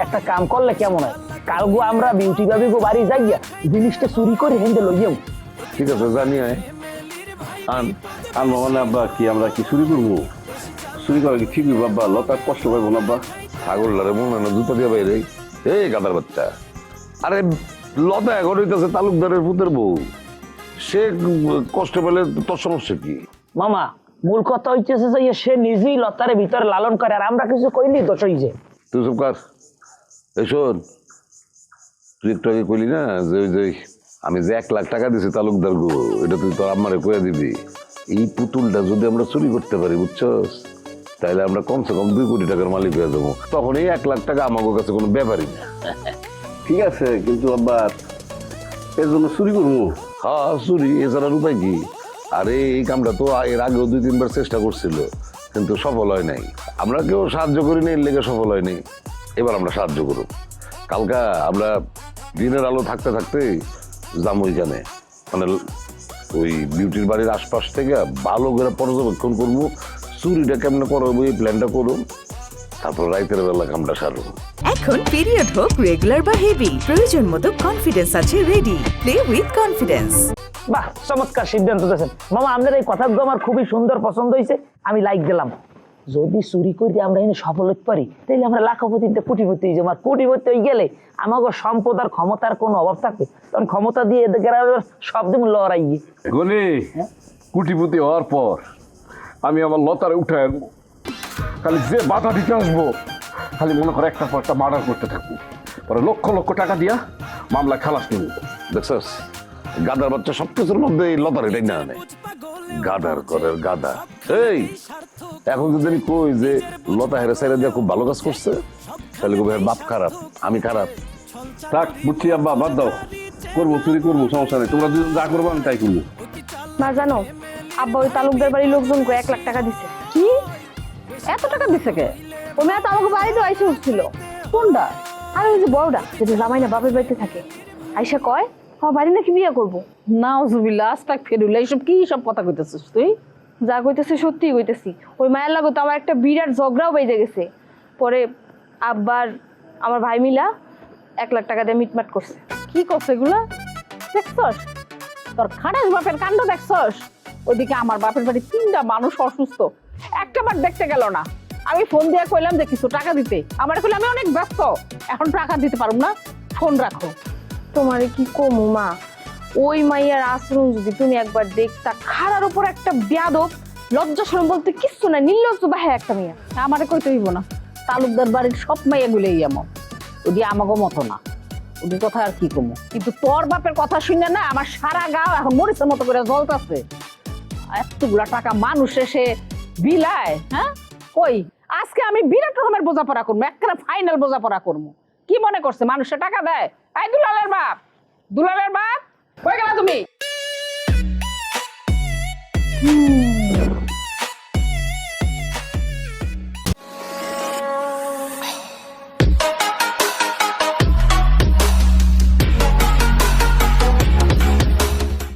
একটা কাম করলে কেমন হয়, কালগো আমরা বিউটি ভাবি গো বাড়ি যাইয়া জিনিসটা চুরি করে হেন্দে লইয়াম। ঠিক আছে জানি আন আন মানে আব্বা কি আমরা কি চুরি করবো? চুরি করা কি ঠিক হইব আব্বা? লতা কষ্ট পাইবো না আব্বা? ছাগল লারে মনে না জুতা দিয়ে বাইরে। এই গাদার বাচ্চা, আরে লতা এখন হইতেছে তালুকদারের পুতের বউ, সে কষ্ট পেলে তোর সমস্যা কি? মামা মূল কথা হইতেছে যে সে নিজেই লতারে ভিতরে লালন করে, আর আমরা কিছু কইনি দোষ হইছে। তুই সব কার এই শোন, তুই একটু আগে কইলি না যে ওই যে আমি যে 1 লাখ টাকা দিছি তালুকদার গো, এটা তুই তোর আম্মারে কয়ে দিবি। এই পুতুলটা যদি আমরা চুরি করতে পারি বুঝছস, তাহলে আমরা কমসে কম 2 কোটি টাকার মালিক হয়ে যাবো। তখন এই 1 লাখ টাকা আমার কাছে কোনো ব্যাপারই না। ঠিক আছে, কিন্তু আবার এর জন্য চুরি করবো? হ্যাঁ চুরি, এছাড়া উপায় কি? আরে এই কামটা তো এর আগেও 2-3 বার চেষ্টা করছিল, কিন্তু সফল হয় নাই। আমরা কেউ সাহায্য করি না, এর লেগে সফল হয়নি। এবার আমরা সাহায্য করব। কালকা আমরা দিনের আলো থাকতে থাকতে যাবো ওইখানে, মানে ওই বিউটির বাড়ির আশপাশ থেকে ভালো করে পর্যবেক্ষণ করবো, চুরিটা কেমনে করবো এই প্ল্যানটা করুন, তারপর রাইতের বেলা কামটা সারব। এখন পিরিয়ড হোক রেগুলার বা হেভি, প্রয়োজন মতো কনফিডেন্স আছে রেডি। Play with confidence. বাহ, চমৎকার সিদ্ধান্ত দিয়েছেন মামা। আপনার এই কথাগুলো আমার খুবই সুন্দর পছন্দ হয়েছে, আমি লাইক দিলাম। যদি চুরি করে আমরা এনে সফল হতে পারি, তাহলে আমরা লাখপতিতে কোটিপতি হয়ে যাবো। আর কোটিপতি হয়ে গেলে আমাকে সম্পদ আর ক্ষমতার কোনো অভাব থাকবে, তখন ক্ষমতা দিয়ে সব দিন লড়াই গনি কুটিপুতি হওয়ার পর আমি আমার লতারে উঠে আনবো। খালি যে বাধা দিতে আসবো, খালি মনে করে একটা পর একটা মার্ডার করতে থাকবো, পরে লক্ষ লক্ষ টাকা দিয়া মামলা খালাস নিব। দেখছস, গাদার বাচ্চা সবকিছুর মধ্যে এই লতার এটাই না আনে। গাদার করে গাদা। এই এখন যদি আমি কই যে লতা হেরে সাইরা দিয়ে খুব ভালো কাজ করছে, তাহলে কবে বাপ খারাপ, আমি খারাপ। থাক বুঝছি আব্বা, বাদ দাও, করবো চুরি করবো, সমস্যা নেই। তোমরা দুজন যা করবো আমি তাই করবো। না জানো, আব্বা ওই তালুকদার বাড়ির লোকজনকে 1 লাখ টাকা দিছে। কি এত টাকা দিছে কে? ও মেয়ে তো আমাকে বাড়িতে আইসে উঠছিল। কোনটা? আর ওই যে বড়টা, যেটা জামাই না বাপের বাড়িতে থাকে, আইসা কয় আমার বাড়ি নাকি বিয়ে করবো। নাউজুবিল্লাহ, আস্তাক ফিরুল্লাহ, এইসব কি সব কথা কইতেছিস তুই? যা কইতেছে সত্যিই কইতেছি। ওই মায়ের লাগো তো আমার একটা বিরাট ঝগড়াও বেজে গেছে। পরে আব্বার আমার ভাই মিলা 1 লাখ টাকা দিয়ে মিটমাট করছে। কি করছে এগুলা? দেখছস তোর খাড়াস বাপের কাণ্ড দেখছস? ওইদিকে আমার বাপের বাড়ি 3টা মানুষ অসুস্থ, একটা বার দেখতে গেল না। আমি ফোন দিয়ে কইলাম যে কিছু টাকা দিতে, আমার কইলে আমি অনেক ব্যস্ত, এখন টাকা দিতে পারুম না, ফোন রাখো। তোমারে কি কমু মা, ওই মাইয়ার আচরণ যদি তুমি একবার দেখতা, খাড়ার উপর একটা বেয়াদব, লজ্জা শরম বলতে কিচ্ছু না, নির্লজ্জ বাহে একটা মেয়ে। আমারে কইতে হইব না, তালুকদার বাড়ির সব মাইয়াগুলোই এমন, ওদি আমাগো মতো না। ওদের কথা আর কি কমু, কিন্তু তোর বাপের কথা শুনে না আমার সারা গাও এখন মরিচের মতো করে জ্বলতেছে। এতগুলা টাকা মানুষ এসে বিলায়, হ্যাঁ? কই আজকে আমি বিরাট রকমের বোঝাপড়া করবো, একটা ফাইনাল বোঝাপড়া করবো। কি মনে করছে মানুষে টাকা দেয়? এই দুলালের বাপ, দুলালের বাপ, কই গেলা তুমি?